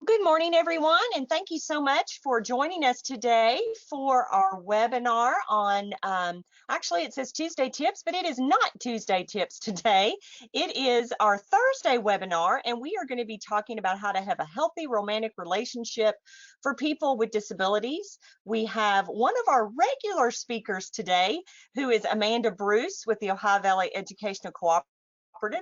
Good morning, everyone, and thank you so much for joining us today for our webinar on, actually it says Tuesday Tips, but it is not Tuesday Tips today. It is our Thursday webinar, and we are going to be talking about how to have a healthy romantic relationship for people with disabilities. We have one of our regular speakers today, who is Amanda Bruce with the Ohio Valley Educational Cooperative.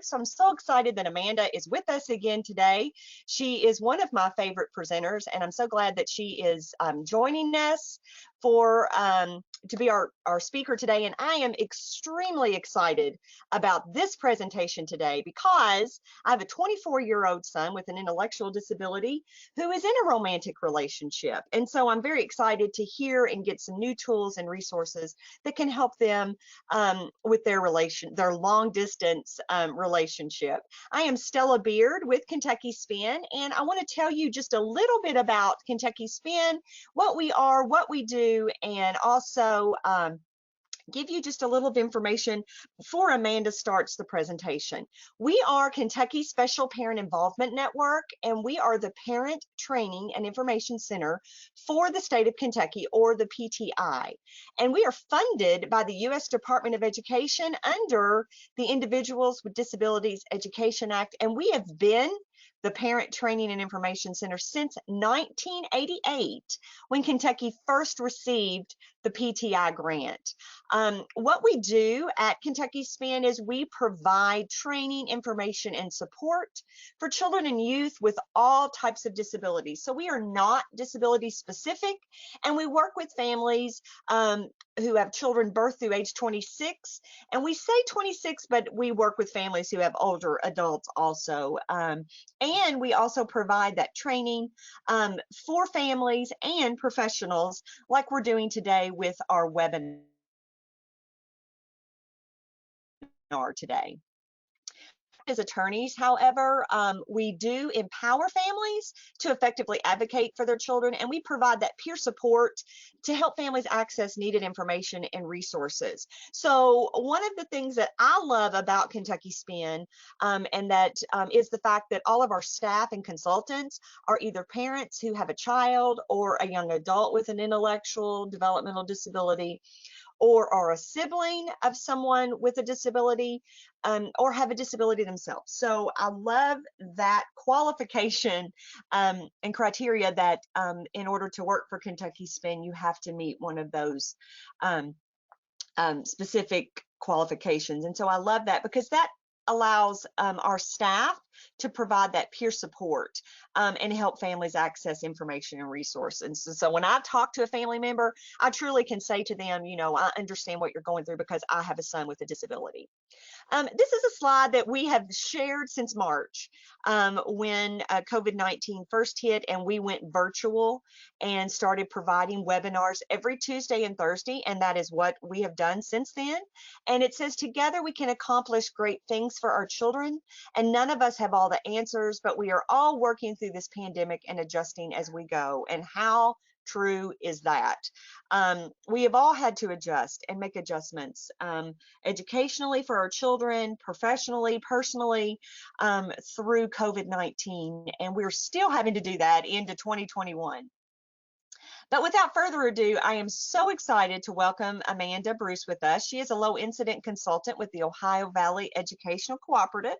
So I'm so excited that Amanda is with us again today. She is one of my favorite presenters, and I'm so glad that she is joining us for to be our speaker today. And I am extremely excited about this presentation today because I have a 24-year-old son with an intellectual disability who is in a romantic relationship. And so I'm very excited to hear and get some new tools and resources that can help them with their long distance relationship. I am Stella Beard with Kentucky Spin, and I want to tell you just a little bit about Kentucky Spin, what we are, what we do, and also give you just a little of information before Amanda starts the presentation. We are Kentucky Special Parent Involvement Network, and we are the Parent Training and Information Center for the state of Kentucky, or the PTI. And we are funded by the U.S. Department of Education under the Individuals with Disabilities Education Act, and we have been the Parent Training and Information Center since 1988, when Kentucky first received the PTI grant. What we do at Kentucky Spin is we provide training, information, and support for children and youth with all types of disabilities. So we are not disability specific, and we work with families who have children birth through age 26. And we say 26, but we work with families who have older adults also. And we also provide that training for families and professionals, like we're doing today with our webinar today. As attorneys, however, we do empower families to effectively advocate for their children, and we provide that peer support to help families access needed information and resources. So one of the things that I love about Kentucky Spin, and that is the fact that all of our staff and consultants are either parents who have a child or a young adult with an intellectual developmental disability, or are a sibling of someone with a disability, or have a disability themselves. So I love that qualification and criteria that in order to work for Kentucky Spin, you have to meet one of those specific qualifications. And so I love that because that allows our staff to provide that peer support and help families access information and resources. And so when I talk to a family member, I truly can say to them, you know, I understand what you're going through because I have a son with a disability. This is a slide that we have shared since March, when COVID-19 first hit and we went virtual and started providing webinars every Tuesday and Thursday, and that is what we have done since then. And it says, together we can accomplish great things for our children, and none of us have all the answers, but we are all working through this pandemic and adjusting as we go. And how true is that? We have all had to adjust and make adjustments, educationally for our children, professionally, personally, through COVID-19, and we're still having to do that into 2021. But without further ado, I am so excited to welcome Amanda Bruce with us. She is a low incident consultant with the Ohio Valley Educational Cooperative,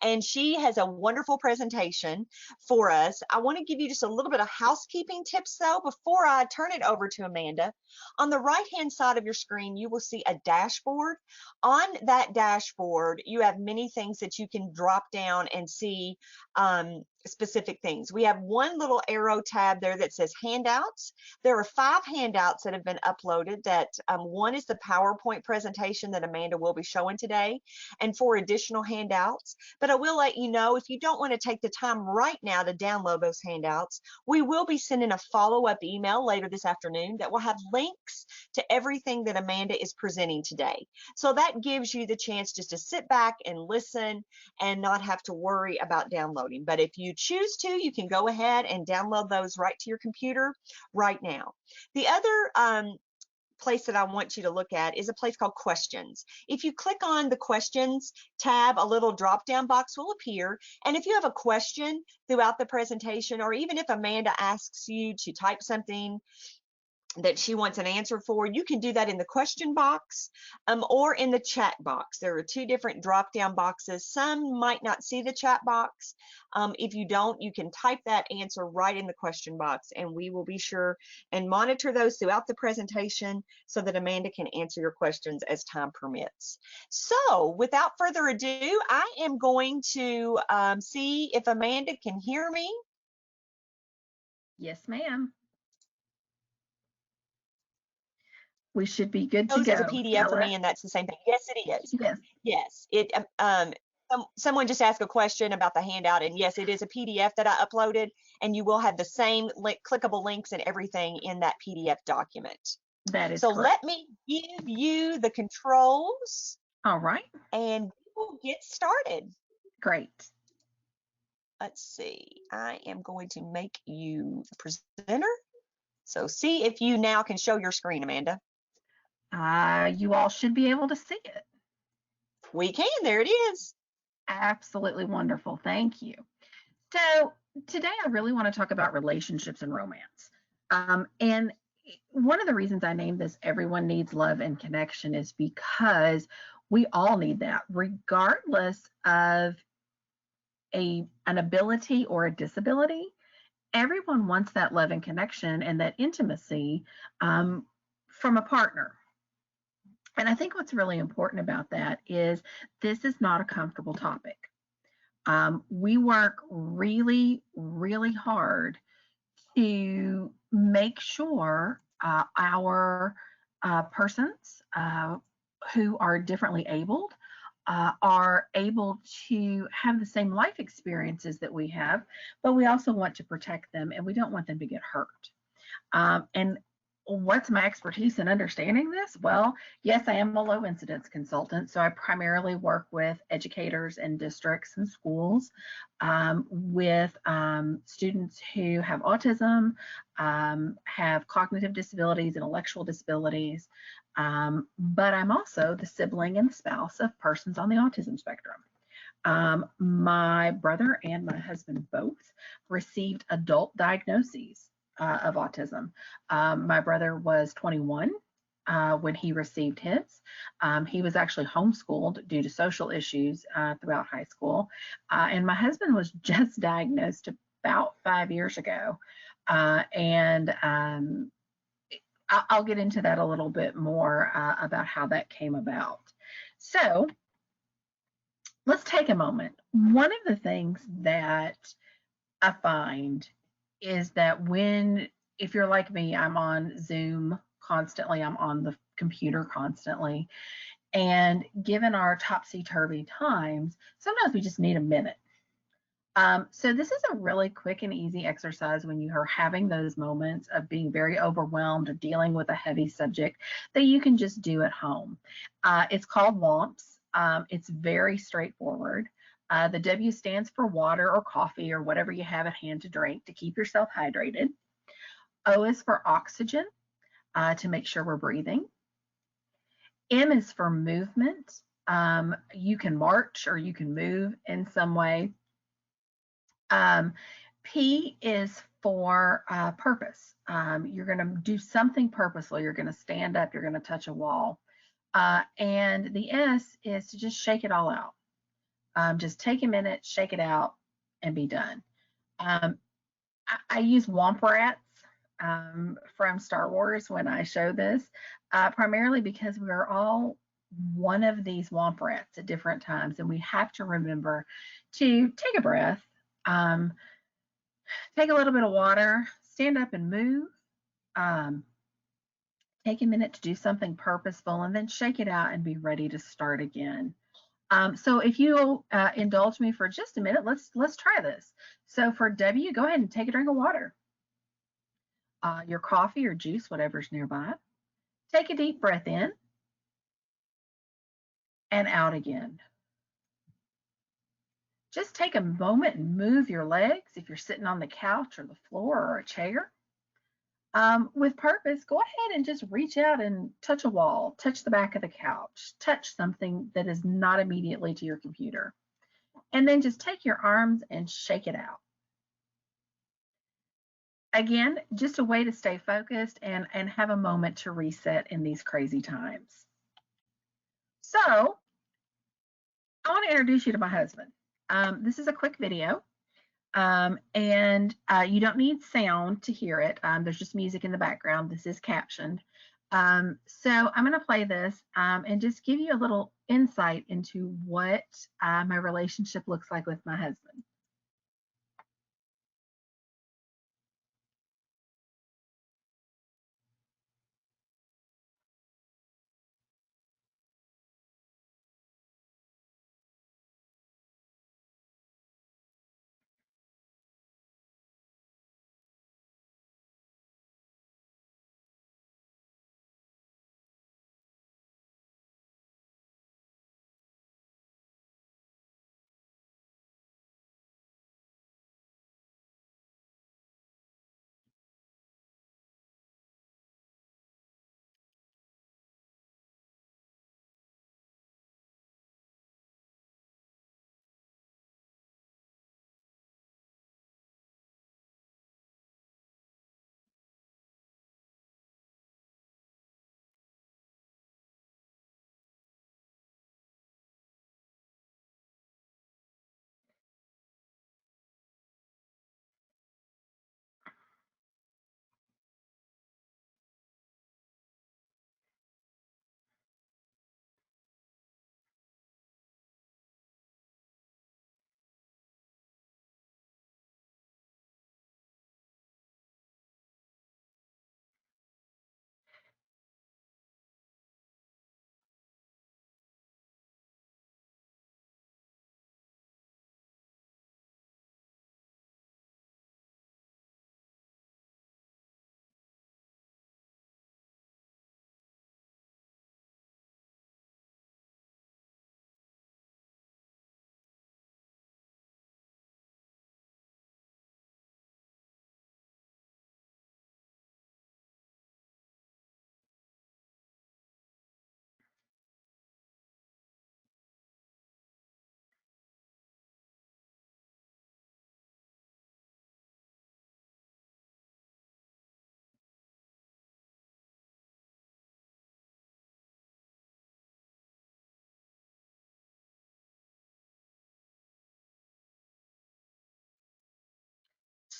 and she has a wonderful presentation for us. I want to give you just a little bit of housekeeping tips though before I turn it over to Amanda. On the right-hand side of your screen, you will see a dashboard. On that dashboard, you have many things that you can drop down and see specific things. We have one little arrow tab there that says handouts. There are 5 handouts that have been uploaded. That one is the PowerPoint presentation that Amanda will be showing today, and 4 additional handouts. But I will let you know, if you don't want to take the time right now to download those handouts, we will be sending a follow-up email later this afternoon that will have links to everything that Amanda is presenting today. So that gives you the chance just to sit back and listen and not have to worry about downloading. But if you choose to, you can go ahead and download those right to your computer right now. The other place that I want you to look at is a place called questions. If you click on the questions tab, a little drop down box will appear. And if you have a question throughout the presentation, or even if Amanda asks you to type something that she wants an answer for, you can do that in the question box or in the chat box. There are two different drop down boxes. Some might not see the chat box. If you don't, you can type that answer right in the question box, and we will be sure and monitor those throughout the presentation so that Amanda can answer your questions as time permits. So without further ado, I am going to see if Amanda can hear me. Yes, ma'am. We should be good to As a go. PDF for me, and that's the same thing. Yes, it is. Yes. Yes, it. Someone just asked a question about the handout, and yes, it is a PDF that I uploaded, and you will have the same clickable links and everything in that PDF document. That is so correct. Let me give you the controls. All right. And we'll get started. Great. Let's see. I am going to make you the presenter. So see if you now can show your screen, Amanda. You all should be able to see it. We can. There it is. Absolutely wonderful. Thank you. So today I really want to talk about relationships and romance. And one of the reasons I named this Everyone Needs Love and Connection is because we all need that, regardless of an ability or a disability. Everyone wants that love and connection and that intimacy from a partner. And I think what's really important about that is this is not a comfortable topic. We work really, really hard to make sure our persons who are differently abled are able to have the same life experiences that we have, but we also want to protect them and we don't want them to get hurt. And what's my expertise in understanding this? Well, yes, I am a low incidence consultant, so I primarily work with educators and districts and schools with students who have autism, have cognitive disabilities, intellectual disabilities, but I'm also the sibling and spouse of persons on the autism spectrum. My brother and my husband both received adult diagnoses of autism. My brother was 21 when he received his. He was actually homeschooled due to social issues throughout high school. And my husband was just diagnosed about 5 years ago. And I'll get into that a little bit more about how that came about. So let's take a moment. One of the things that I find is that if you're like me, I'm on Zoom constantly, I'm on the computer constantly. And given our topsy-turvy times, sometimes we just need a minute. So this is a really quick and easy exercise when you are having those moments of being very overwhelmed or dealing with a heavy subject that you can just do at home. It's called WAMPS. It's very straightforward. The W stands for water or coffee or whatever you have at hand to drink to keep yourself hydrated. O is for oxygen to make sure we're breathing. M is for movement. You can march or you can move in some way. P is for purpose. You're going to do something purposeful. You're going to stand up. You're going to touch a wall. And the S is to just shake it all out. Just take a minute, shake it out, and be done. I use Womp Rats from Star Wars when I show this, primarily because we are all one of these Womp Rats at different times, and we have to remember to take a breath, take a little bit of water, stand up and move, take a minute to do something purposeful, and then shake it out and be ready to start again. So if you'll indulge me for just a minute, let's try this. So for W, go ahead and take a drink of water. Your coffee or juice, whatever's nearby. Take a deep breath in and out again. Just take a moment and move your legs if you're sitting on the couch or the floor or a chair. With purpose, go ahead and just reach out and touch a wall, touch the back of the couch, touch something that is not immediately to your computer. And then just take your arms and shake it out. Again, just a way to stay focused and have a moment to reset in these crazy times. So I want to introduce you to my husband. This is a quick video. And you don't need sound to hear it. There's just music in the background. This is captioned. So I'm going to play this and just give you a little insight into what my relationship looks like with my husband.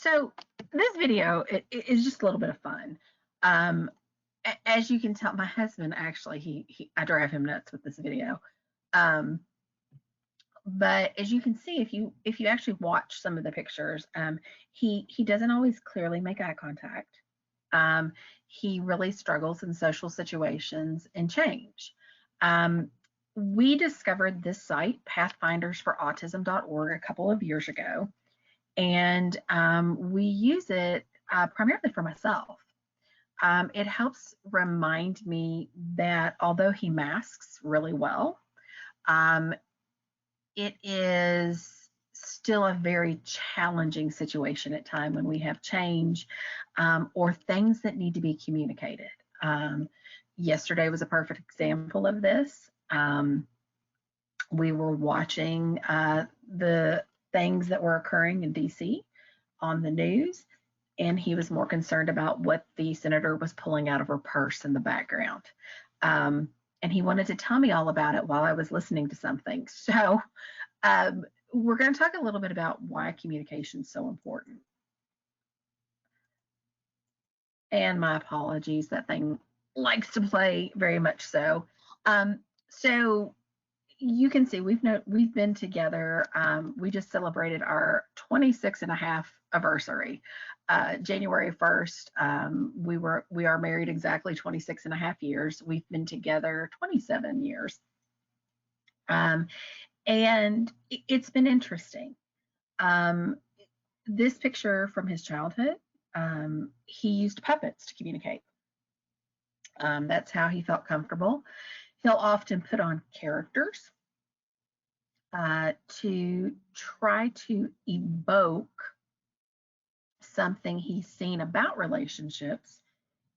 So this video is just a little bit of fun. As you can tell, my husband actually, I drive him nuts with this video. But as you can see, if you actually watch some of the pictures, he doesn't always clearly make eye contact. He really struggles in social situations and change. We discovered this site, pathfindersforautism.org, a couple of years ago, and we use it primarily for myself. It helps remind me that although he masks really well, it is still a very challenging situation at time when we have change or things that need to be communicated. Yesterday was a perfect example of this. We were watching the things that were occurring in DC on the news, and he was more concerned about what the senator was pulling out of her purse in the background. And he wanted to tell me all about it while I was listening to something. So we're going to talk a little bit about why communication is so important. And my apologies, that thing likes to play very much so. So you can see we've been together. We just celebrated our 26 and a half anniversary. January 1st, we are married exactly 26 and a half years. We've been together 27 years. And it's been interesting. This picture from his childhood, he used puppets to communicate. That's how he felt comfortable. He'll often put on characters to try to evoke something he's seen about relationships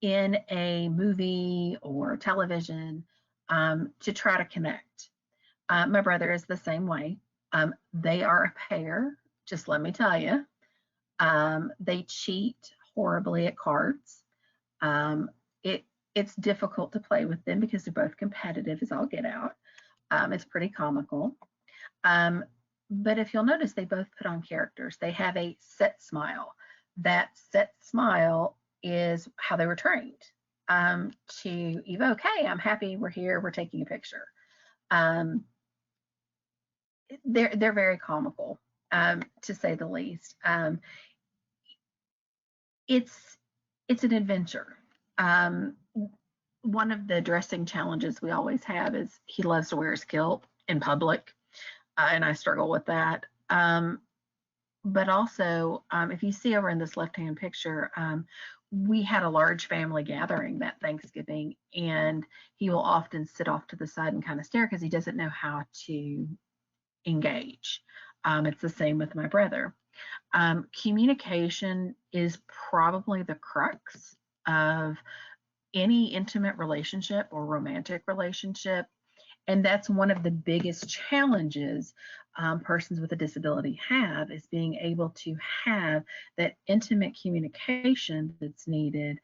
in a movie or television to try to connect. My brother is the same way. They are a pair, just let me tell you. They cheat horribly at cards. Um, it it's difficult to play with them because they're both competitive as all get out. It's pretty comical. Um, but if you'll notice, they both put on characters. They have a set smile. That set smile is how they were trained to evoke, hey, I'm happy we're here, we're taking a picture. Um, they're very comical, to say the least. It's an adventure. Um, One of the dressing challenges we always have is he loves to wear his kilt in public, and I struggle with that. But also, if you see over in this left-hand picture, we had a large family gathering that Thanksgiving, and he will often sit off to the side and kind of stare because he doesn't know how to engage. It's the same with my brother. Communication is probably the crux of any intimate relationship or romantic relationship. And that's one of the biggest challenges persons with a disability have, is being able to have that intimate communication that's needed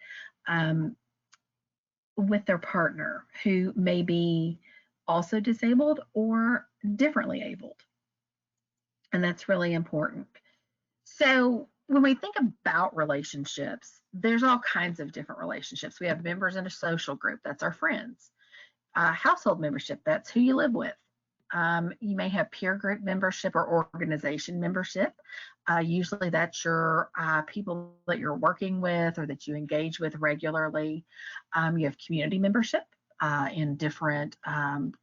with their partner who may be also disabled or differently abled. And that's really important. So when we think about relationships, there's all kinds of different relationships. We have members in a social group, that's our friends. Household membership, that's who you live with. You may have peer group membership or organization membership. Usually that's your people that you're working with or that you engage with regularly. You have community membership in different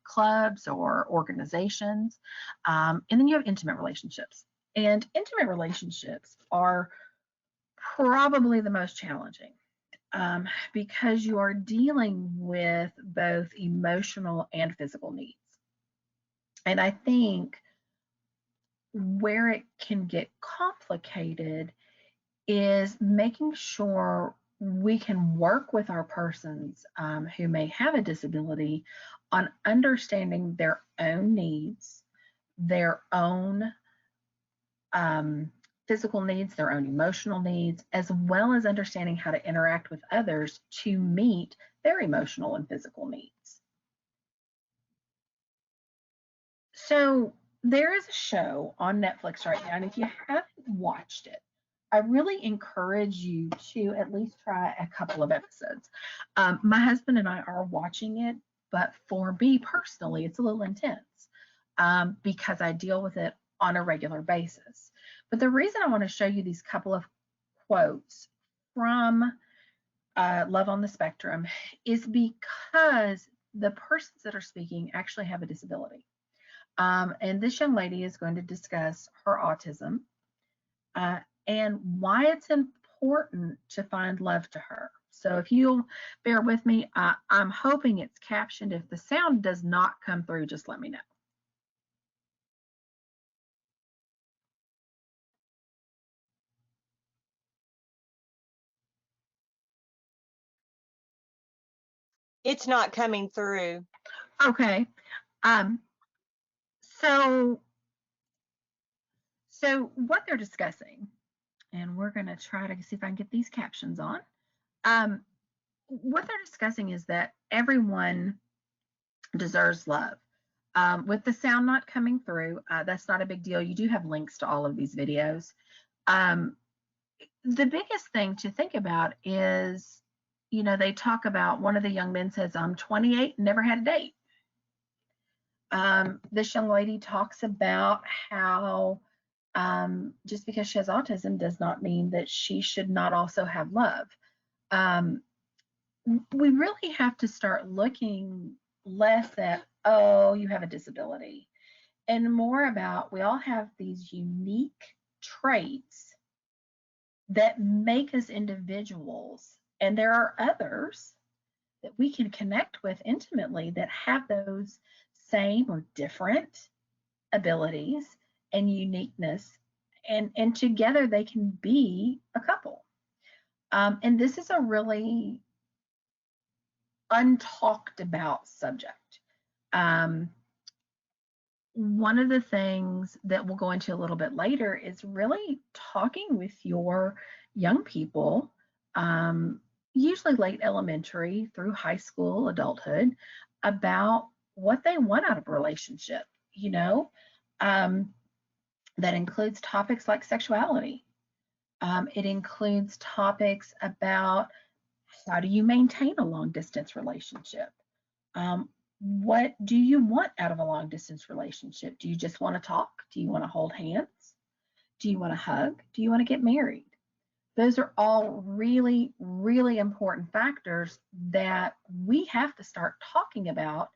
clubs or organizations. And then you have intimate relationships. And intimate relationships are probably the most challenging because you are dealing with both emotional and physical needs. And I think where it can get complicated is making sure we can work with our persons who may have a disability on understanding their own needs, their own physical needs, their own emotional needs, as well as understanding how to interact with others to meet their emotional and physical needs. So there is a show on Netflix right now, and if you haven't watched it, I really encourage you to at least try a couple of episodes. My husband and I are watching it, but for me personally, it's a little intense because I deal with it on a regular basis. But the reason I want to show you these couple of quotes from Love on the Spectrum is because the persons that are speaking actually have a disability. And this young lady is going to discuss her autism and why it's important to find love to her. So if you'll bear with me, I'm hoping it's captioned. If the sound does not come through, just let me know. It's not coming through. Okay. Um, so what they're discussing, and we're going to try to see if I can get these captions on. What they're discussing is that everyone deserves love. With the sound not coming through, that's not a big deal. You do have links to all of these videos. The biggest thing to think about is, you know, they talk about, one of the young men says, I'm 28, never had a date. This young lady talks about how just because she has autism does not mean that she should not also have love. We really have to start looking less at, oh, you have a disability, and more about, we all have these unique traits that make us individuals. And there are others that we can connect with intimately that have those same or different abilities and uniqueness. And together they can be a couple. And this is a really untalked about subject. One of the things that we'll go into a little bit later is really talking with your young people, usually late elementary through high school, adulthood, about what they want out of a relationship. You know, that includes topics like sexuality. It includes topics about how do you maintain a long distance relationship? What do you want out of a long distance relationship? Do you just want to talk? Do you want to hold hands? Do you want to hug? Do you want to get married? Those are all really, really important factors that we have to start talking about,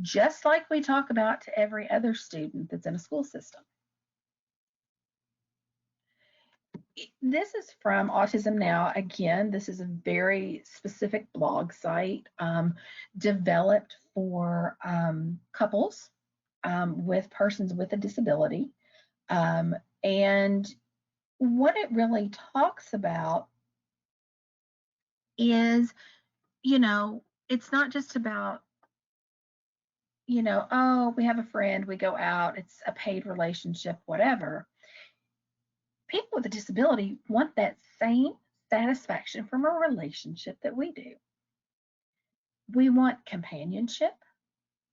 just like we talk about to every other student that's in a school system. This is from Autism Now. Again, this is a very specific blog site developed for couples with persons with a disability. And what it really talks about is, you know, it's not just about, you know, oh, we have a friend, we go out, it's a paid relationship, whatever. People with a disability want that same satisfaction from a relationship that we do. We want companionship.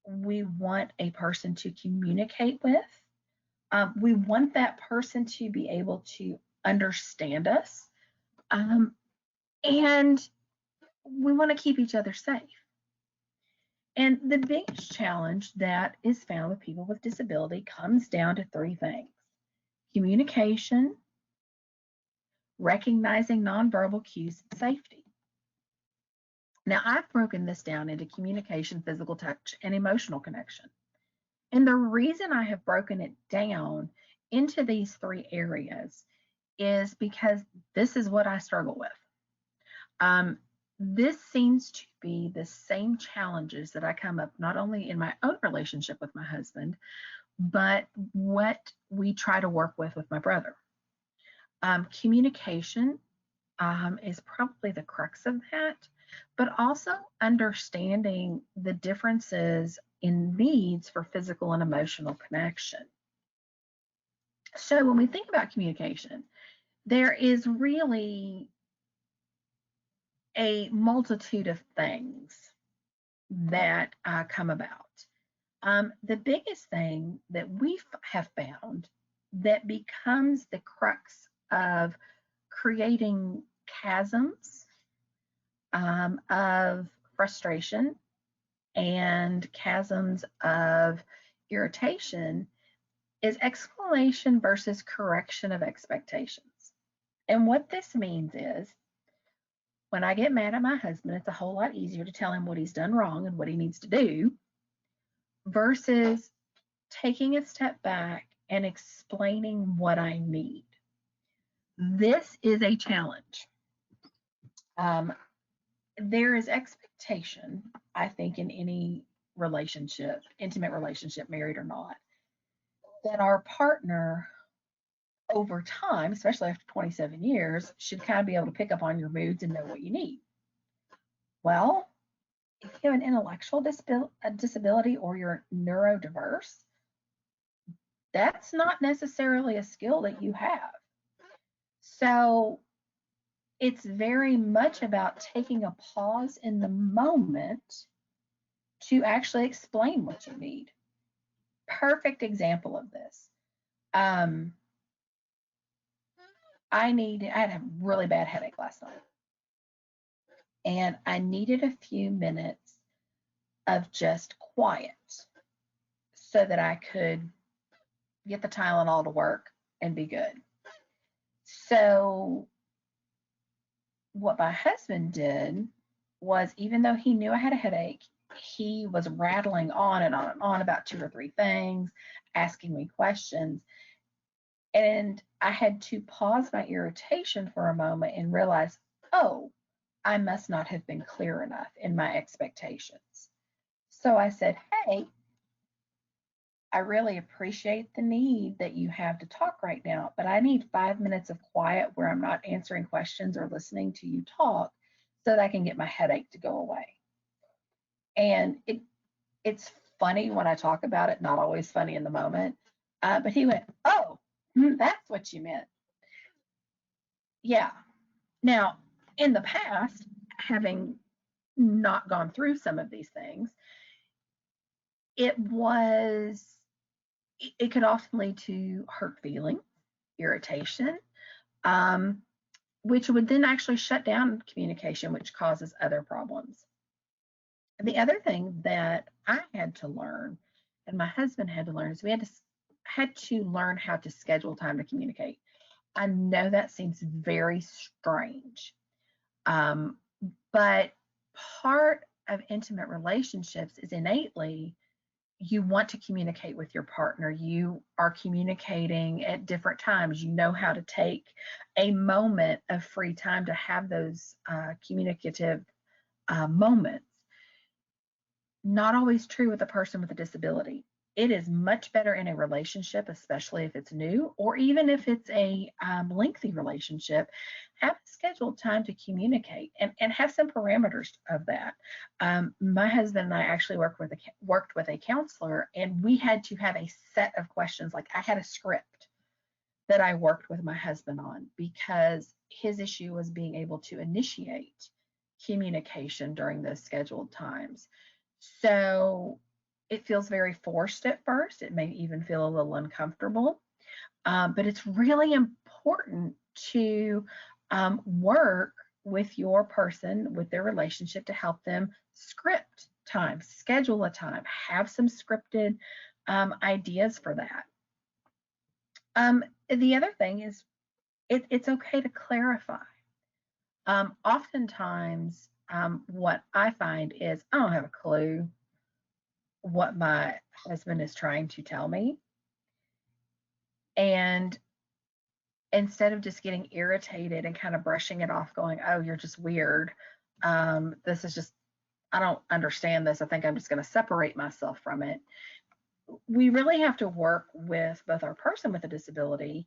We want a person to communicate with. We want that person to be able to understand us. And we want to keep each other safe. And the biggest challenge that is found with people with disability comes down to three things: communication, recognizing nonverbal cues, and safety. Now, I've broken this down into communication, physical touch, and emotional connection. And the reason I have broken it down into these three areas is because this is what I struggle with. This seems to be the same challenges that I come up not only in my own relationship with my husband, but what we try to work with my brother. Communication is probably the crux of that, but also understanding the differences in needs for physical and emotional connection. So when we think about communication, there is really a multitude of things that come about. The biggest thing that we have found that becomes the crux of creating chasms of frustration and chasms of irritation is explanation versus correction of expectations. And what this means is, when I get mad at my husband, it's a whole lot easier to tell him what he's done wrong and what he needs to do versus taking a step back and explaining what I need. This is a challenge. There is expectation, I think, in any relationship, intimate relationship, married or not, that our partner over time, especially after 27 years, should kind of be able to pick up on your moods and know what you need. Well, if you have an intellectual disability or you're neurodiverse, that's not necessarily a skill that you have. So it's very much about taking a pause in the moment to actually explain what you need. Perfect example of this. I had a really bad headache last night, and I needed a few minutes of just quiet so that I could get the Tylenol to work and be good. So what my husband did was, even though he knew I had a headache, he was rattling on and on and on about 2 or 3 things, asking me questions. And I had to pause my irritation for a moment and realize, oh, I must not have been clear enough in my expectations. So I said, hey, I really appreciate the need that you have to talk right now, but I need 5 minutes of quiet where I'm not answering questions or listening to you talk so that I can get my headache to go away. And it's funny when I talk about it, not always funny in the moment. But he went, "Oh, that's what you meant." Yeah. Now, in the past, having not gone through some of these things, it was, it could often lead to hurt feelings, irritation, um, which would then actually shut down communication, which causes other problems. The other thing that I had to learn, and my husband had to learn, is we had to learn how to schedule time to communicate. I know that seems very strange, um, but part of intimate relationships is innately you want to communicate with your partner. You are communicating at different times. You know how to take a moment of free time to have those communicative moments. Not always true with a person with a disability. It is much better in a relationship, especially if it's new, or even if it's a lengthy relationship, have a scheduled time to communicate and have some parameters of that. My husband and I actually worked with a counselor, and we had to have a set of questions. Like I had a script that I worked with my husband on because his issue was being able to initiate communication during those scheduled times. So it feels very forced at first. It may even feel a little uncomfortable, but it's really important to work with your person, with their relationship, to help them script time, schedule a time, have some scripted ideas for that. The other thing is it's okay to clarify. Oftentimes, what I find is I don't have a clue what my husband is trying to tell me. And instead of just getting irritated and kind of brushing it off, going, "Oh, you're just weird. This is just, I don't understand this. I think I'm just going to separate myself from it." We really have to work with both our person with a disability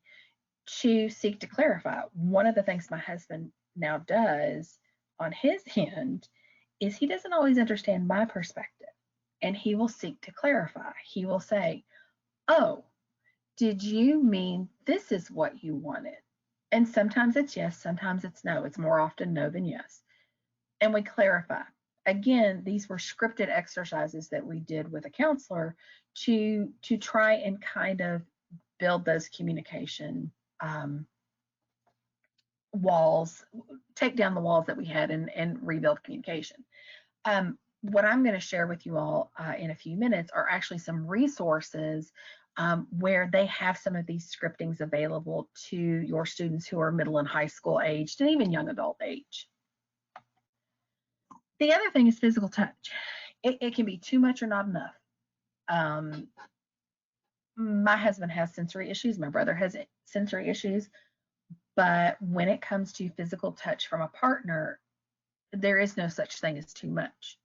to seek to clarify. One of the things my husband now does on his end is he doesn't always understand my perspective, and he will seek to clarify. He will say, "Oh, did you mean this is what you wanted?" And sometimes it's yes, sometimes it's no. It's more often no than yes. And we clarify. Again, these were scripted exercises that we did with a counselor to try and kind of build those communication walls, take down the walls that we had, and rebuild communication. What I'm going to share with you all in a few minutes are actually some resources where they have some of these scriptings available to your students who are middle and high school aged and even young adult age. The other thing is physical touch. It can be too much or not enough. My husband has sensory issues. My brother has sensory issues. But when it comes to physical touch from a partner, there is no such thing as too much.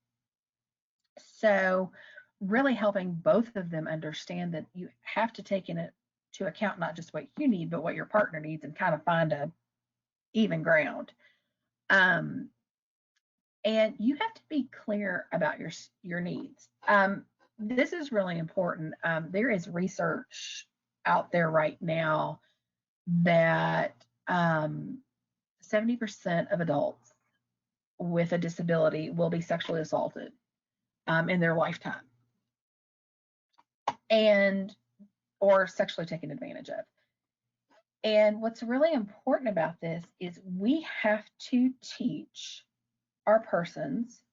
So really helping both of them understand that you have to take into account not just what you need, but what your partner needs, and kind of find a even ground. And you have to be clear about your needs. This is really important. There is research out there right now that 70% of adults with a disability will be sexually assaulted in their lifetime, and or sexually taken advantage of. And what's really important about this is we have to teach our persons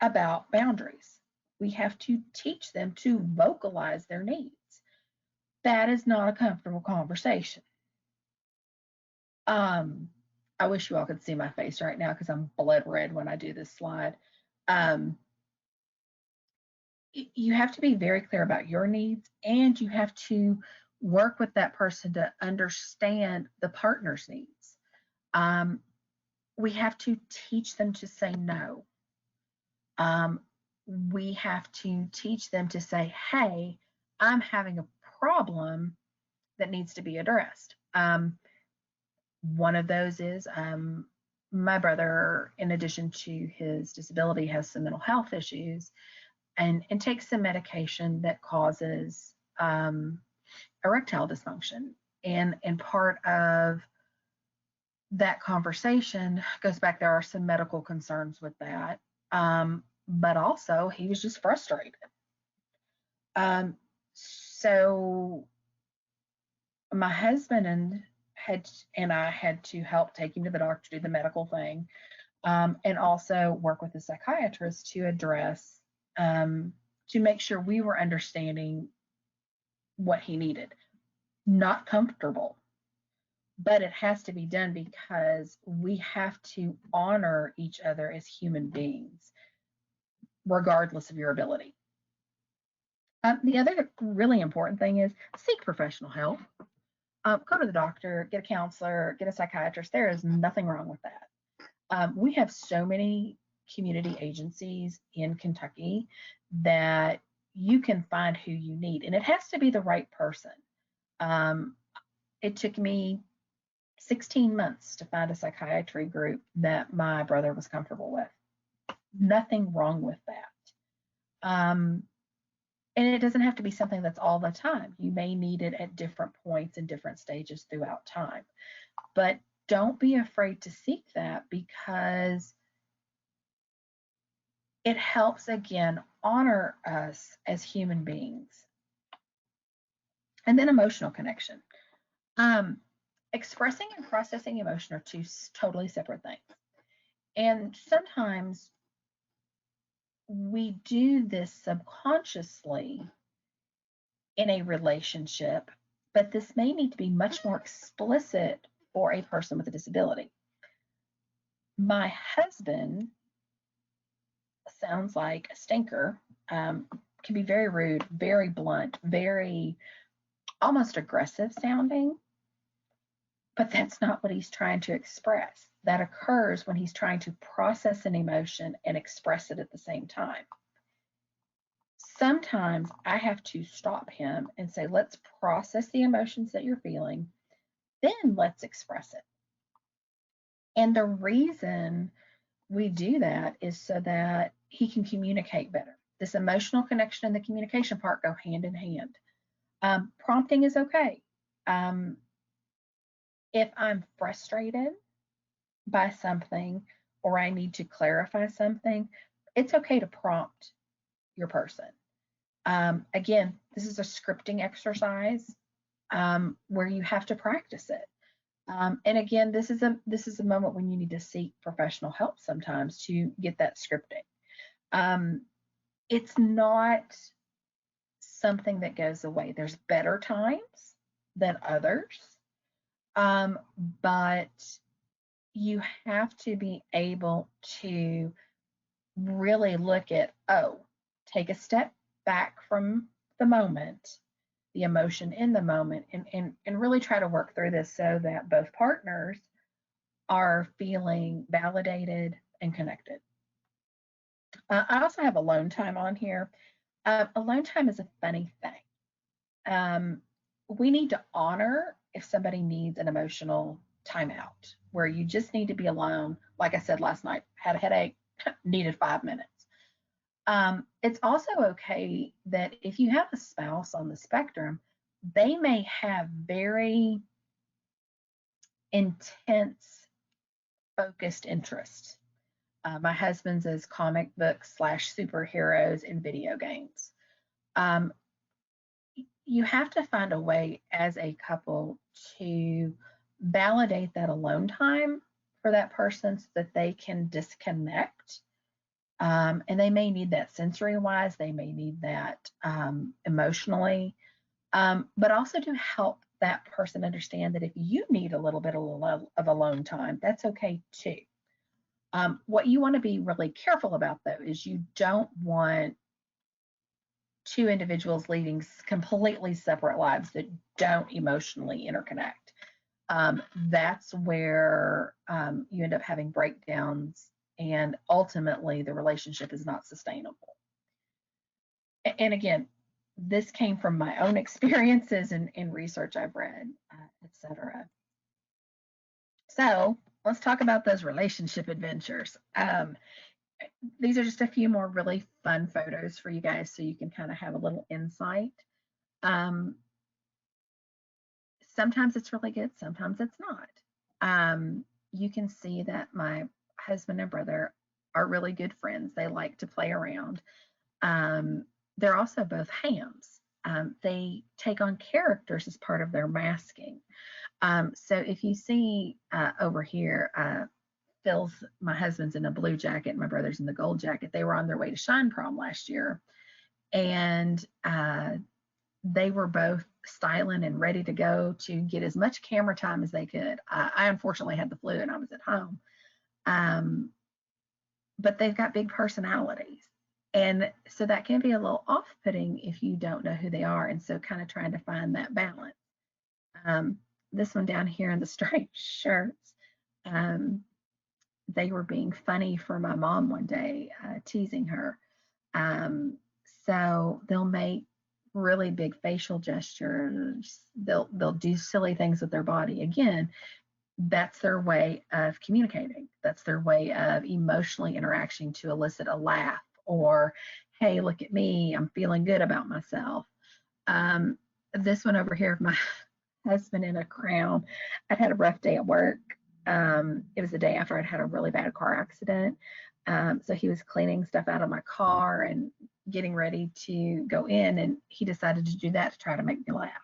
about boundaries. We have to teach them to vocalize their needs. That is not a comfortable conversation. I wish you all could see my face right now because I'm blood red when I do this slide. You have to be very clear about your needs, and you have to work with that person to understand the partner's needs. We have to teach them to say no. We have to teach them to say, "Hey, I'm having a problem that needs to be addressed." One of those is my brother, in addition to his disability, has some mental health issues and takes some medication that causes erectile dysfunction. And part of that conversation goes back, there are some medical concerns with that. But also he was just frustrated. So my husband and I had to help take him to the doctor to do the medical thing, and also work with a psychiatrist to address, to make sure we were understanding what he needed. Not comfortable, but it has to be done because we have to honor each other as human beings, regardless of your ability. The other really important thing is seek professional help. Go to the doctor, get a counselor, get a psychiatrist. There is nothing wrong with that. We have so many community agencies in Kentucky that you can find who you need, and it has to be the right person. It took me 16 months to find a psychiatry group that my brother was comfortable with. Nothing wrong with that. And it doesn't have to be something that's all the time. You may need it at different points and different stages throughout time. But don't be afraid to seek that, because it helps, again, honor us as human beings. And then emotional connection. Expressing and processing emotion are two totally separate things. And sometimes we do this subconsciously in a relationship, but this may need to be much more explicit for a person with a disability. My husband sounds like a stinker, can be very rude, very blunt, very almost aggressive sounding, but that's not what he's trying to express. That occurs when he's trying to process an emotion and express it at the same time. Sometimes I have to stop him and say, let's process the emotions that you're feeling, then let's express it. And the reason we do that is so that he can communicate better. This emotional connection and the communication part go hand in hand. Prompting is okay. If I'm frustrated by something or I need to clarify something, it's okay to prompt your person. Again, this is a scripting exercise where you have to practice it. And again, this is a moment when you need to seek professional help sometimes to get that scripting. It's not something that goes away. There's better times than others, but you have to be able to really look at, take a step back from the moment, the emotion in the moment, and really try to work through this so that both partners are feeling validated and connected. I also have alone time on here. Alone time is a funny thing. We need to honor if somebody needs an emotional timeout where you just need to be alone. Like I said last night, had a headache, needed 5 minutes. It's also okay that if you have a spouse on the spectrum, they may have very intense, focused interests. My husband's is comic books / superheroes and video games. You have to find a way as a couple to validate that alone time for that person so that they can disconnect. And they may need that sensory wise, they may need that emotionally, but also to help that person understand that if you need a little bit of alone time, that's okay too. What you want to be really careful about though is you don't want two individuals leading completely separate lives that don't emotionally interconnect. That's where you end up having breakdowns, and ultimately the relationship is not sustainable. And again, this came from my own experiences and research I've read, etc. So let's talk about those relationship adventures. These are just a few more really fun photos for you guys so you can kind of have a little insight. Um, Sometimes it's really good, sometimes it's not. You can see that my husband and brother are really good friends. They like to play around. They're also both hams. They take on characters as part of their masking. So if you see over here, my husband's in a blue jacket, my brother's in the gold jacket. They were on their way to Shine Prom last year, and they were both styling and ready to go to get as much camera time as they could. I unfortunately had the flu and I was at home, but they've got big personalities. And so that can be a little off-putting if you don't know who they are. And so kind of trying to find that balance. This one down here in the striped shirts, they were being funny for my mom one day, teasing her. So they'll make really big facial gestures. They'll do silly things with their body. Again, that's their way of communicating. That's their way of emotionally interacting to elicit a laugh or, hey, look at me, I'm feeling good about myself. This one over here of my husband in a crown. I'd had a rough day at work. It was the day after I'd had a really bad car accident. So he was cleaning stuff out of my car and getting ready to go in, and he decided to do that to try to make me laugh.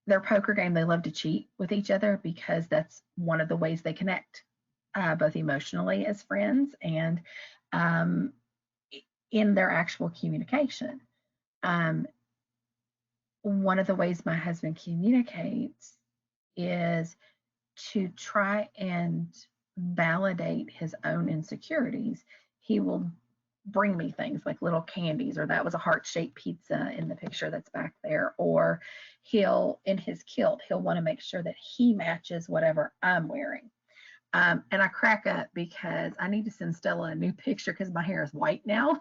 Their poker game, they love to cheat with each other because that's one of the ways they connect, both emotionally as friends and in their actual communication. One of the ways my husband communicates is to try and validate his own insecurities. He will bring me things like little candies, or that was a heart-shaped pizza in the picture that's back there, or he'll, in his kilt, he'll want to make sure that he matches whatever I'm wearing. And I crack up because I need to send Stella a new picture because my hair is white now.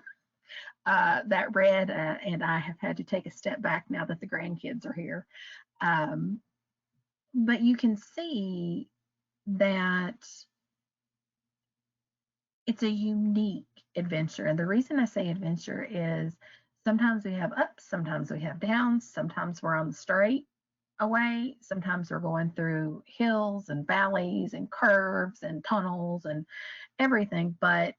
That red, and I have had to take a step back now that the grandkids are here. But you can see that it's a unique adventure. And the reason I say adventure is sometimes we have ups, sometimes we have downs, sometimes we're on the straight away, sometimes we're going through hills and valleys and curves and tunnels and everything. But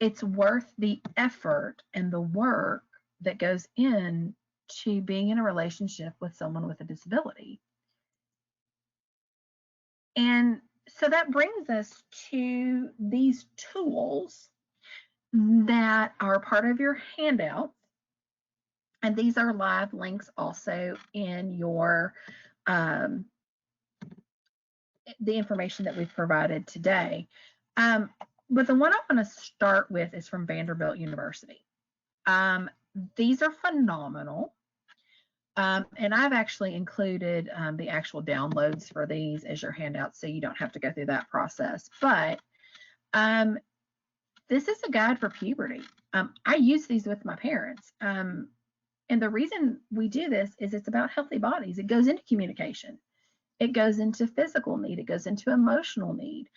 it's worth the effort and the work that goes in to being in a relationship with someone with a disability. And so that brings us to these tools that are part of your handout. And these are live links also in your the information that we've provided today. But the one I want to start with is from Vanderbilt University. These are phenomenal. And I've actually included the actual downloads for these as your handout, so you don't have to go through that process. But this is a guide for puberty. I use these with my parents. And the reason we do this is it's about healthy bodies. It goes into communication. It goes into physical need. It goes into emotional need.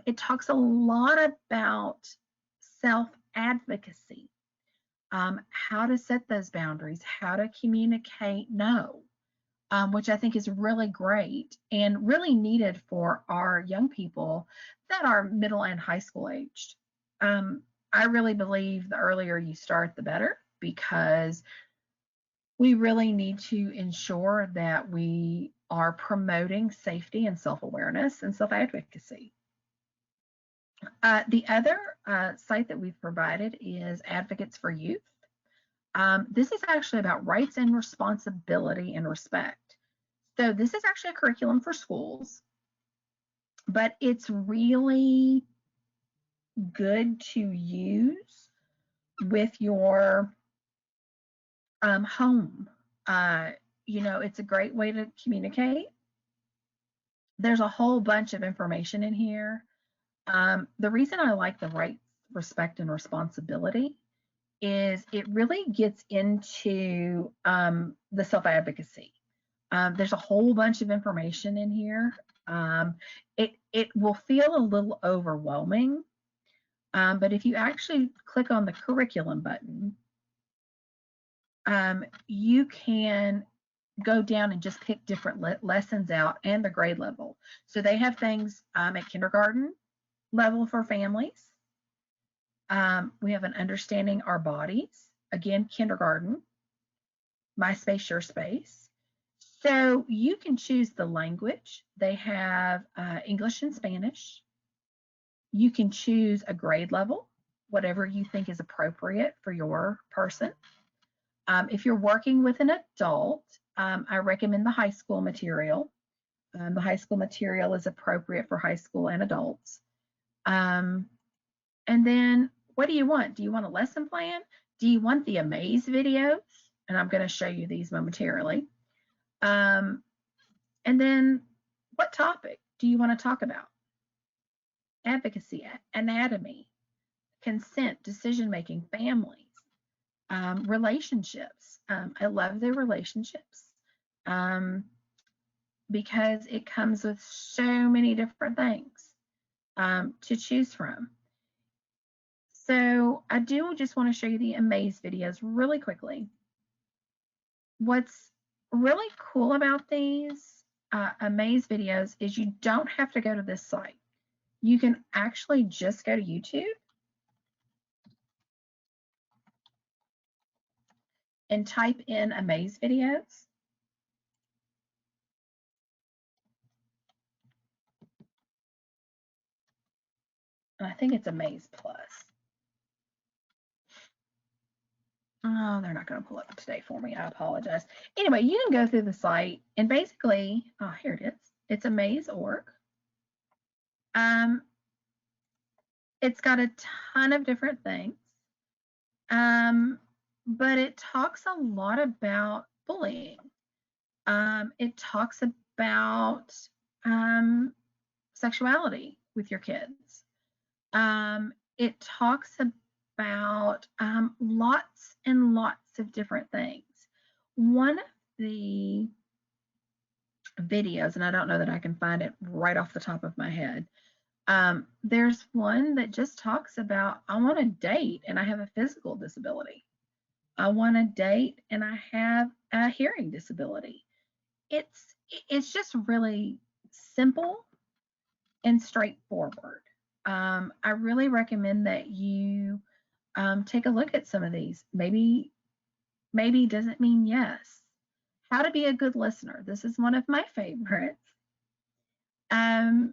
It talks a lot about self-advocacy, how to set those boundaries, how to communicate no, which I think is really great and really needed for our young people that are middle and high school aged. I really believe the earlier you start, the better, because we really need to ensure that we are promoting safety and self-awareness and self-advocacy. The other site that we've provided is Advocates for Youth. This is actually about rights and responsibility and respect. So this is actually a curriculum for schools, but it's really good to use with your home. It's a great way to communicate. There's a whole bunch of information in here. The reason I like the rights, respect, and responsibility is it really gets into the self-advocacy. There's a whole bunch of information in here. It will feel a little overwhelming, but if you actually click on the curriculum button, you can go down and just pick different lessons out and the grade level. So they have things at kindergarten level for families. We have an understanding our bodies, again, kindergarten, My Space, Your Space. So you can choose the language. They have English and Spanish. You can choose a grade level, whatever you think is appropriate for your person. If you're working with an adult, I recommend the high school material. The high school material is appropriate for high school and adults. And then what do you want? Do you want a lesson plan? Do you want the Amaze videos? And I'm going to show you these momentarily. And then what topic do you want to talk about? Advocacy, anatomy, consent, decision-making, families, relationships. I love the relationships because it comes with so many different things to choose from. So I do just want to show you the Amaze videos really quickly. What's really cool about these Amaze videos is you don't have to go to this site. You can actually just go to YouTube and type in Amaze videos. And I think it's Amaze Plus. Oh, they're not going to pull it up today for me. I apologize. Anyway, you can go through the site and basically, oh, here it is. It's Amaze.org. It's got a ton of different things, but it talks a lot about bullying. It talks about sexuality with your kids. It talks about lots and lots of different things. One of the videos, and I don't know that I can find it right off the top of my head, there's one that just talks about, I want to date and I have a physical disability. I want to date and I have a hearing disability. It's just really simple and straightforward. I really recommend that you take a look at some of these. Maybe doesn't mean yes. How to be a good listener. This is one of my favorites. And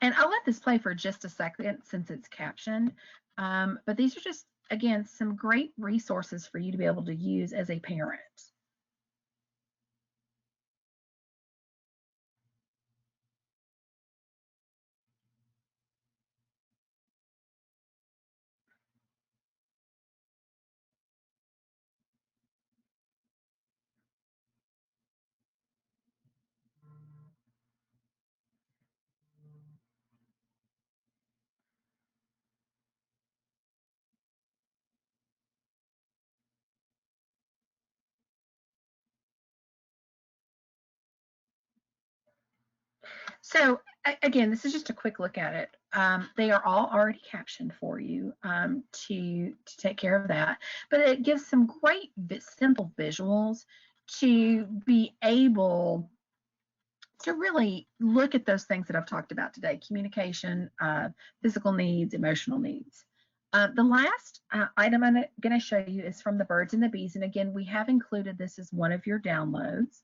I'll let this play for just a second since it's captioned. But these are just, again, some great resources for you to be able to use as a parent. So again, this is just a quick look at it. They are all already captioned for you to take care of that, but it gives some great simple visuals to be able to really look at those things that I've talked about today: communication, physical needs, emotional needs. The last item I'm going to show you is from the Birds and the Bees, and again, we have included this as one of your downloads.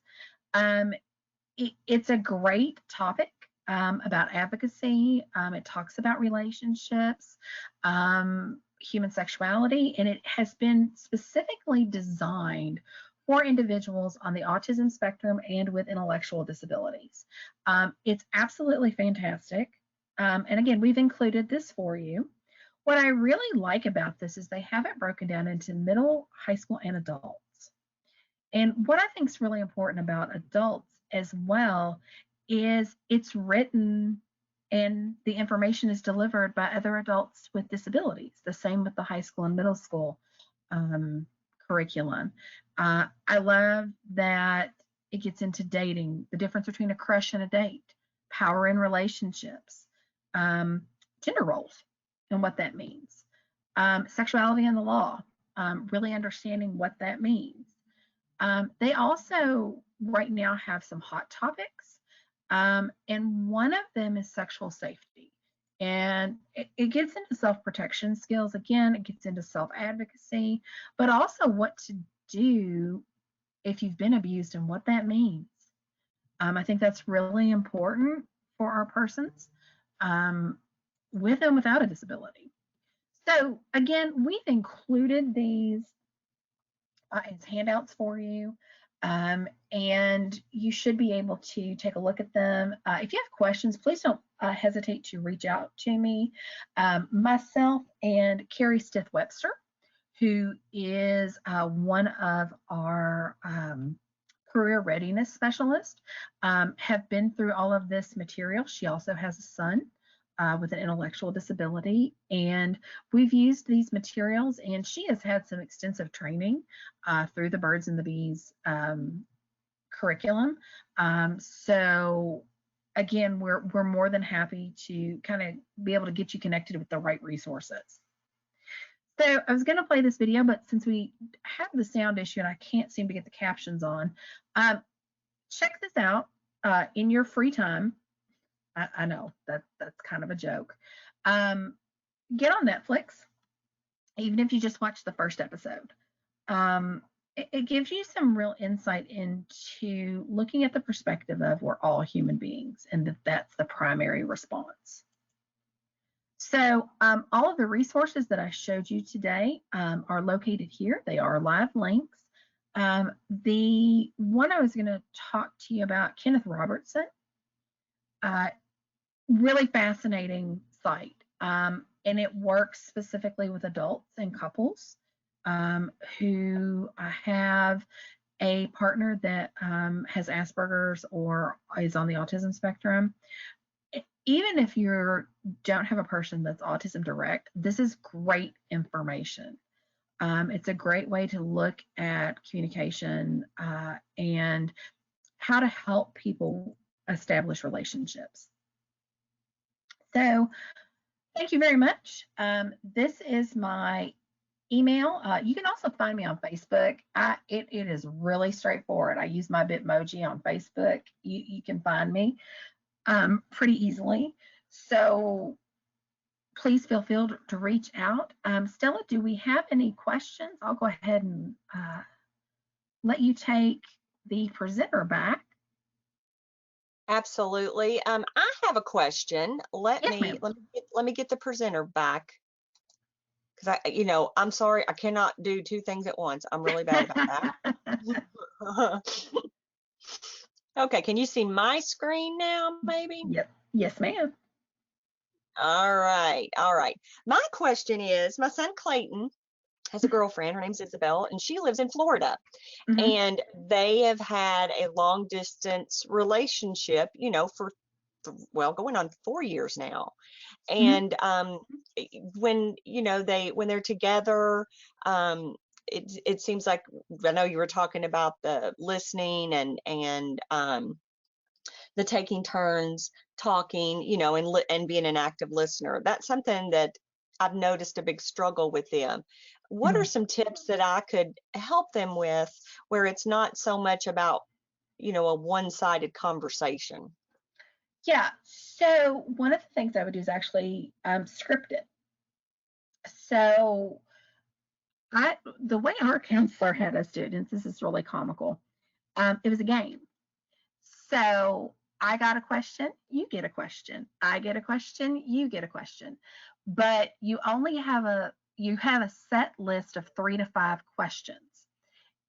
It's a great topic about advocacy. It talks about relationships, human sexuality, and it has been specifically designed for individuals on the autism spectrum and with intellectual disabilities. It's absolutely fantastic. And again, we've included this for you. What I really like about this is they have it broken down into middle, high school, and adults. And what I think is really important about adults as well is it's written and the information is delivered by other adults with disabilities. The same with the high school and middle school curriculum. I love that it gets into dating, the difference between a crush and a date, power in relationships, gender roles and what that means, sexuality and the law, really understanding what that means. They also right now have some hot topics, and one of them is sexual safety. And it gets into self-protection skills. Again, it gets into self-advocacy, but also what to do if you've been abused and what that means. I think that's really important for our persons with and without a disability. So again, we've included these as handouts for you. And you should be able to take a look at them. If you have questions, please don't hesitate to reach out to me. Myself and Carrie Stith Webster, who is one of our career readiness specialists, have been through all of this material. She also has a son with an intellectual disability, and we've used these materials, and she has had some extensive training through the Birds and the Bees curriculum. So again, we're more than happy to kind of be able to get you connected with the right resources. So I was going to play this video, but since we have the sound issue and I can't seem to get the captions on, check this out in your free time. I know that's kind of a joke. Get on Netflix, even if you just watch the first episode. It gives you some real insight into looking at the perspective of we're all human beings and that's the primary response. So all of the resources that I showed you today are located here. They are live links. The one I was going to talk to you about, Kenneth Robertson, really fascinating site. And it works specifically with adults and couples who have a partner that has Asperger's or is on the autism spectrum. Even if you don't have a person that's autism direct, this is great information. It's a great way to look at communication and how to help people establish relationships. So thank you very much. This is my email. You can also find me on Facebook. It is really straightforward. I use my Bitmoji on Facebook. You can find me pretty easily. So please feel free to reach out. Stella, do we have any questions? I'll go ahead and let you take the presenter back. Absolutely. I have a question. Let me get the presenter back, because I'm sorry, I cannot do two things at once. I'm really bad about that. Okay, can you see my screen now, maybe? Yep. Yes, ma'am. All right. My question is, my son Clayton has a girlfriend. Her name's Isabel, and she lives in Florida. Mm-hmm. And they have had a long distance relationship, for going on 4 years now. And when they're together, it seems like, I know you were talking about the listening and the taking turns talking, and being an active listener. That's something that I've noticed a big struggle with them. What are some tips that I could help them with where it's not so much about, a one-sided conversation? Yeah, so one of the things I would do is actually script it. So the way our counselor had us do it, and this is really comical, it was a game. So I got a question, you get a question. I get a question, you get a question. But you only have a set list of 3 to 5 questions.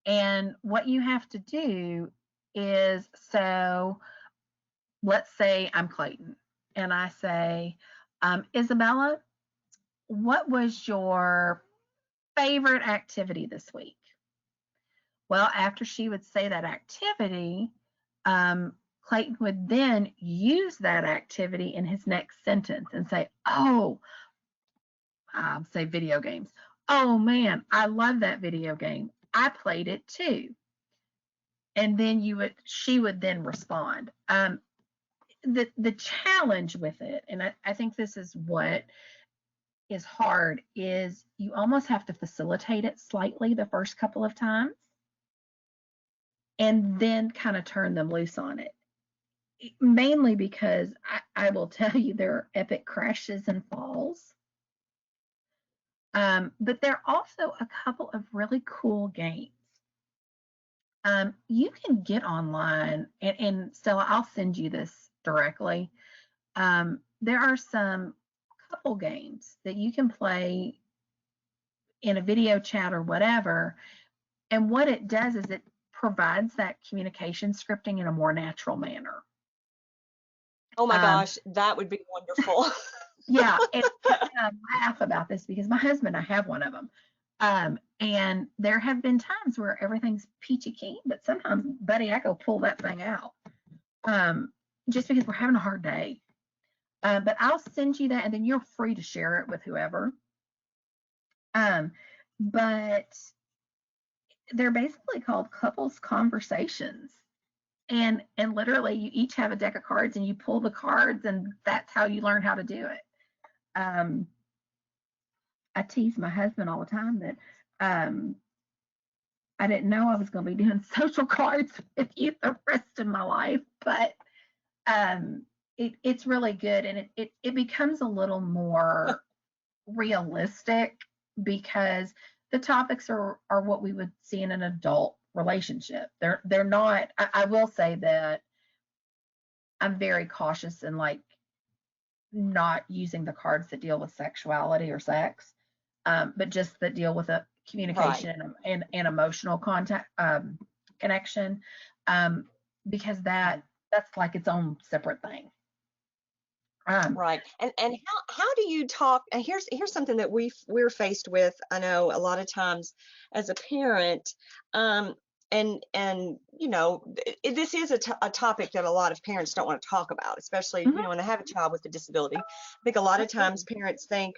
And what you have to do is, so let's say I'm Clayton and I say, Isabella, what was your favorite activity this week? Well, after she would say that activity, Clayton would then use that activity in his next sentence and say, oh, say video games. Oh man, I love that video game. I played it too. And then she would then respond. The challenge with it, and I think this is what is hard, is you almost have to facilitate it slightly the first couple of times and then kind of turn them loose on it. Mainly because I will tell you there are epic crashes and falls. But there are also a couple of really cool games. You can get online, and Stella, I'll send you this directly. There are some couple games that you can play in a video chat or whatever. And what it does is it provides that communication scripting in a more natural manner. Oh my gosh, that would be wonderful. Yeah, and I laugh about this because my husband, I have one of them. And there have been times where everything's peachy keen, but sometimes, buddy, I go pull that thing out just because we're having a hard day. But I'll send you that, and then you're free to share it with whoever. But they're basically called couples conversations. And literally you each have a deck of cards and you pull the cards, and that's how you learn how to do it. I tease my husband all the time that I didn't know I was going to be doing social cards with you the rest of my life, but it's really good, and it becomes a little more realistic because the topics are what we would see in an adult relationship. They're not. I will say that I'm very cautious in like not using the cards that deal with sexuality or sex, but just that deal with a communication and emotional contact connection, because that's like its own separate thing. Right. And how do you talk? And here's something that we're faced with. I know a lot of times as a parent, and this is a topic that a lot of parents don't want to talk about, especially when they have a child with a disability. I think a lot of times parents think,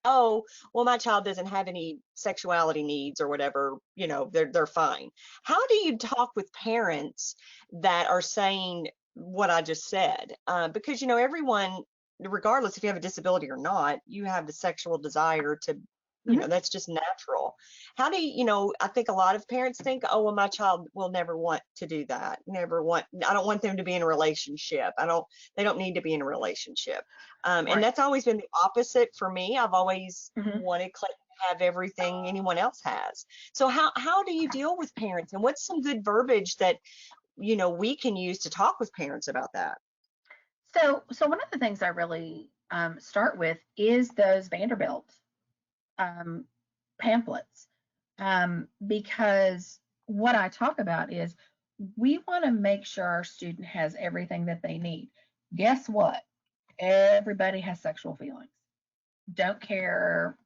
oh, well, my child doesn't have any sexuality needs or whatever, they're fine. How do you talk with parents that are saying what I just said? Because, everyone, regardless if you have a disability or not, you have the sexual desire to, that's just natural. How do you, I think a lot of parents think, oh, well, my child will never want to do that. I don't want them to be in a relationship. They don't need to be in a relationship. And that's always been the opposite for me. I've always wanted Clayton to have everything anyone else has. So how do you deal with parents, and what's some good verbiage that, we can use to talk with parents about that? So one of the things I really start with is those Vanderbilt pamphlets, because what I talk about is we want to make sure our student has everything that they need. Guess what? Everybody has sexual feelings. Don't care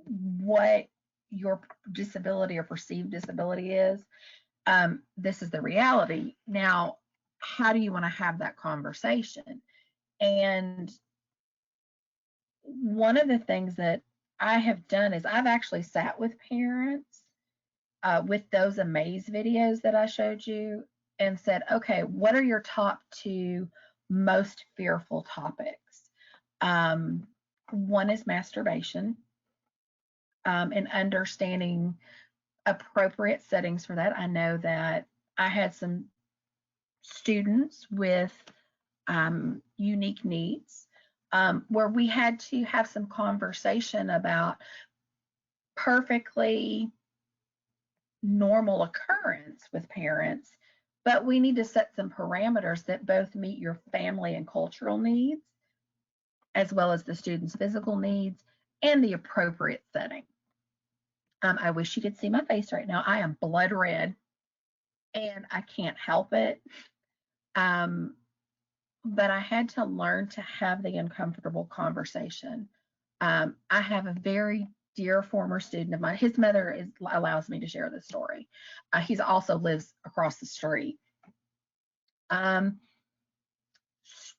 what your disability or perceived disability is. This is the reality. Now, how do you want to have that conversation? And one of the things that I have done is I've actually sat with parents with those Amaze videos that I showed you and said, okay, what are your top 2 most fearful topics? One is masturbation, and understanding appropriate settings for that. I know that I had some students with unique needs, where we had to have some conversation about perfectly normal occurrence with parents, but we need to set some parameters that both meet your family and cultural needs, as well as the student's physical needs and the appropriate setting. I wish you could see my face right now. I am blood red and I can't help it. But I had to learn to have the uncomfortable conversation. I have a very dear former student of mine. His mother allows me to share this story. He also lives across the street.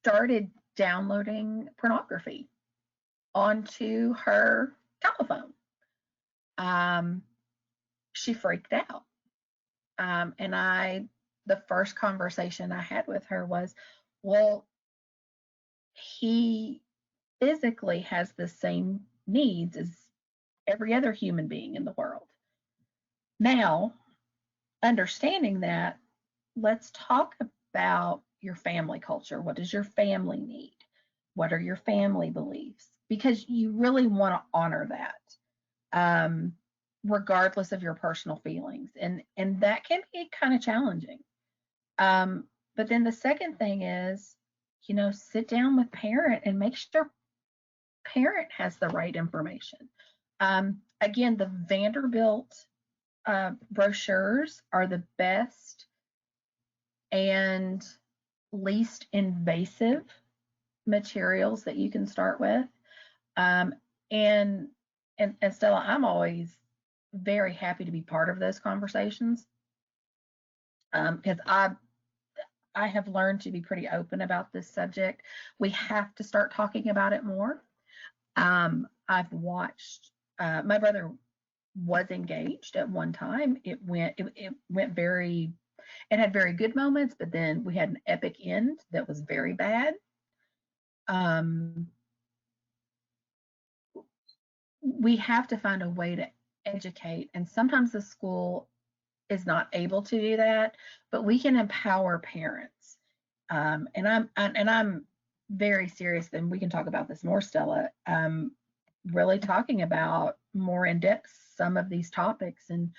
started downloading pornography onto her telephone. She freaked out. And the first conversation I had with her was, well, he physically has the same needs as every other human being in the world. Now, understanding that, let's talk about your family culture. What does your family need? What are your family beliefs? Because you really want to honor that, regardless of your personal feelings. And that can be kind of challenging. But then the second thing is, sit down with parent and make sure parent has the right information. Again, the Vanderbilt brochures are the best and least invasive materials that you can start with. And Stella, I'm always very happy to be part of those conversations, because I have learned to be pretty open about this subject. We have to start talking about it more. I've watched, my brother was engaged at one time. It had very good moments, but then we had an epic end that was very bad. We have to find a way to educate, and sometimes the school is not able to do that, but we can empower parents. And I'm very serious, and we can talk about this more, Stella. Really talking about more in depth some of these topics and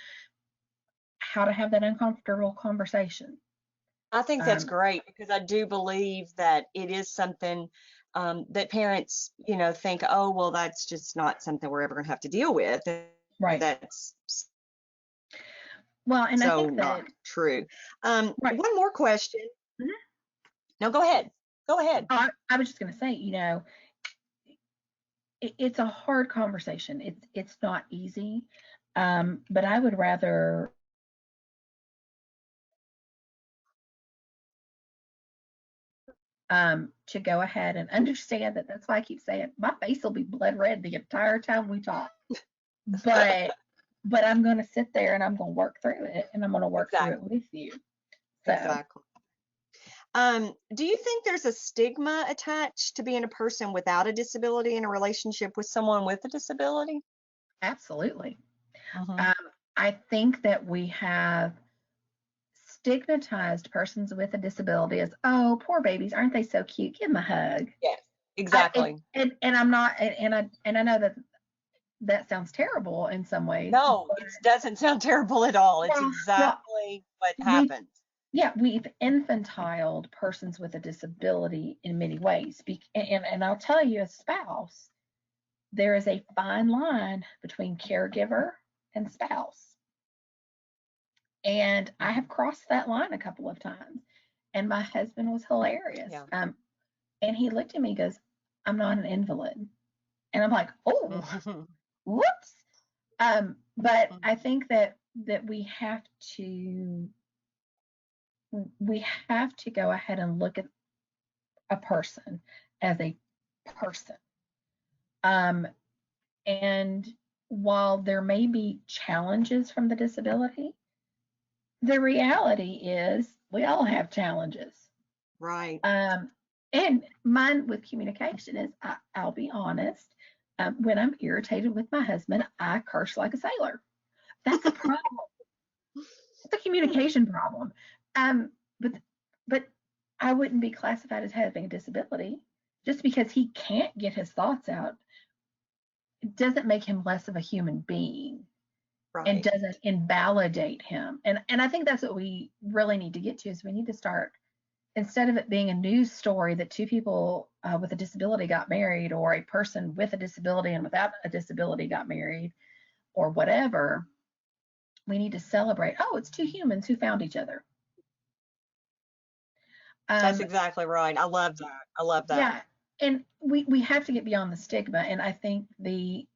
how to have that uncomfortable conversation. I think that's great, because I do believe that it is something that parents, think, oh, well, that's just not something we're ever going to have to deal with. Right. That's well, and so I think not true. Right. One more question. Mm-hmm. No, go ahead. Go ahead. I was just going to say, it's a hard conversation. It's not easy, but I would rather to go ahead and understand that. That's why I keep saying my face will be blood red the entire time we talk. But I'm going to sit there and I'm going to work through it, and I'm going to work through it with you. So. Exactly. Do you think there's a stigma attached to being a person without a disability in a relationship with someone with a disability? Absolutely. I think that we have stigmatized persons with a disability as, oh, poor babies, aren't they so cute? Give them a hug. Yes, exactly. And I'm not, and I know that sounds terrible in some ways. No, it doesn't sound terrible at all. It's exactly what happens. We've infantiled persons with a disability in many ways. And I'll tell you, as a spouse, there is a fine line between caregiver and spouse. And I have crossed that line a couple of times. And my husband was hilarious. Yeah. And he looked at me and goes, I'm not an invalid. And I'm like, oh, whoops. But I think that we have to go ahead and look at a person as a person. And while there may be challenges from the disability, the reality is we all have challenges. Right. And mine with communication is, I'll be honest, when I'm irritated with my husband, I curse like a sailor. That's a problem. It's a communication problem. But I wouldn't be classified as having a disability. Just because he can't get his thoughts out, it doesn't make him less of a human being. Right. And doesn't invalidate him. And I think that's what we really need to get to, is we need to start, instead of it being a news story that two people with a disability got married, or a person with a disability and without a disability got married, or whatever, we need to celebrate, oh, it's two humans who found each other. That's exactly right. I love that. Yeah, and we have to get beyond the stigma. And I think the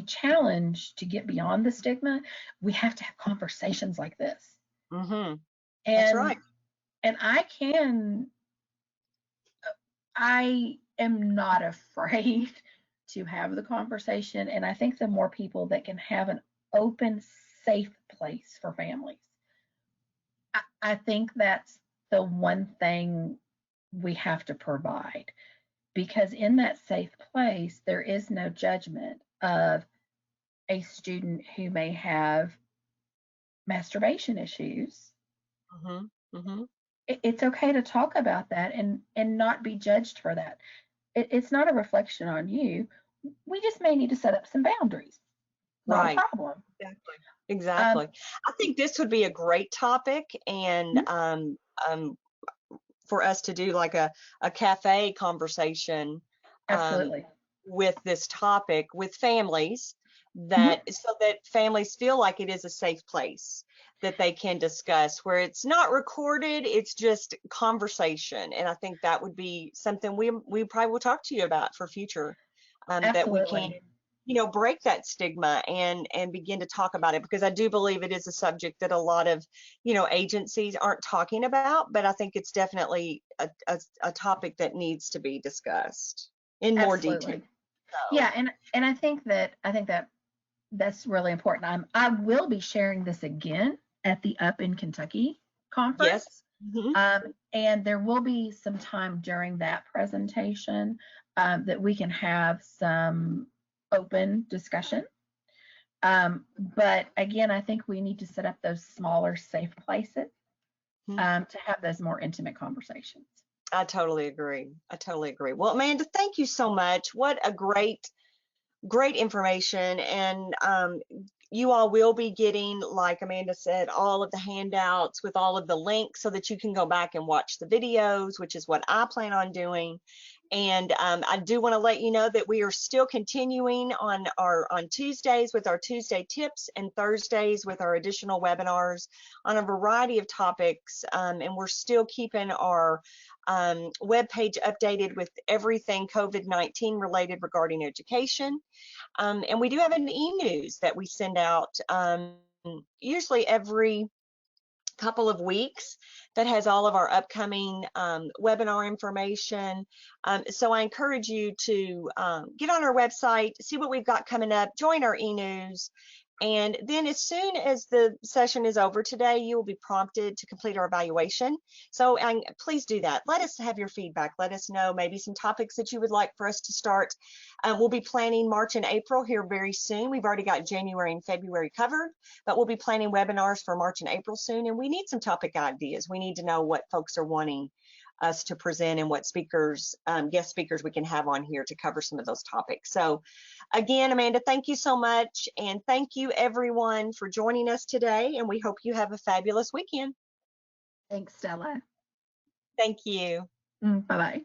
challenge to get beyond the stigma, we have to have conversations like this. Mm-hmm. That's right. And I can I am not afraid to have the conversation. And I think the more people that can have an open, safe place for families, I think that's the one thing we have to provide, because in that safe place, there is no judgment of a student who may have masturbation issues. Hmm. Hmm. It's okay to talk about that and not be judged for that. It's not a reflection on you. We just may need to set up some boundaries. Not a Right. problem. Exactly. Um, Exactly. I think this would be a great topic, and mhm, for us to do like a cafe conversation um, absolutely. with this topic with families, Mhm, that so that families feel like it is a safe place that they can discuss, where it's not recorded, it's just conversation. And I think that would be something we probably will talk to you about for future, that we can, absolutely. break that stigma and begin to talk about it, because I do believe it is a subject that a lot of, agencies aren't talking about, but I think it's definitely a topic that needs to be discussed in more detail. Absolutely. So Yeah, and I think that that's really important. I will be sharing this again at the Up in Kentucky conference. yes. Hmm. And there will be some time during that presentation that we can have some open discussion. But again, I think we need to set up those smaller, safe places to have those more intimate conversations. I totally agree. I totally agree. Well, Amanda, thank you so much. What a great information. And you all will be getting, like Amanda said, all of the handouts with all of the links so that you can go back and watch the videos, which is what I plan on doing. And I do want to let you know that we are still continuing on Tuesdays with our Tuesday tips, and Thursdays with our additional webinars on a variety of topics. And we're still keeping our webpage updated with everything COVID-19 related regarding education. And we do have an e-news that we send out usually every couple of weeks that has all of our upcoming webinar information. So I encourage you to get on our website, see what we've got coming up, join our e-news, and then as soon as the session is over today, you will be prompted to complete our evaluation. So please do that. Let us have your feedback. Let us know maybe some topics that you would like for us to start. We'll be planning March and April here very soon. We've already got January and February covered, but we'll be planning webinars for March and April soon. And we need some topic ideas. We need to know what folks are wanting us to present and what speakers, guest speakers we can have on here to cover some of those topics. So again, Amanda, thank you so much. And thank you everyone for joining us today. And we hope you have a fabulous weekend. Thanks, Stella. Thank you. Bye bye.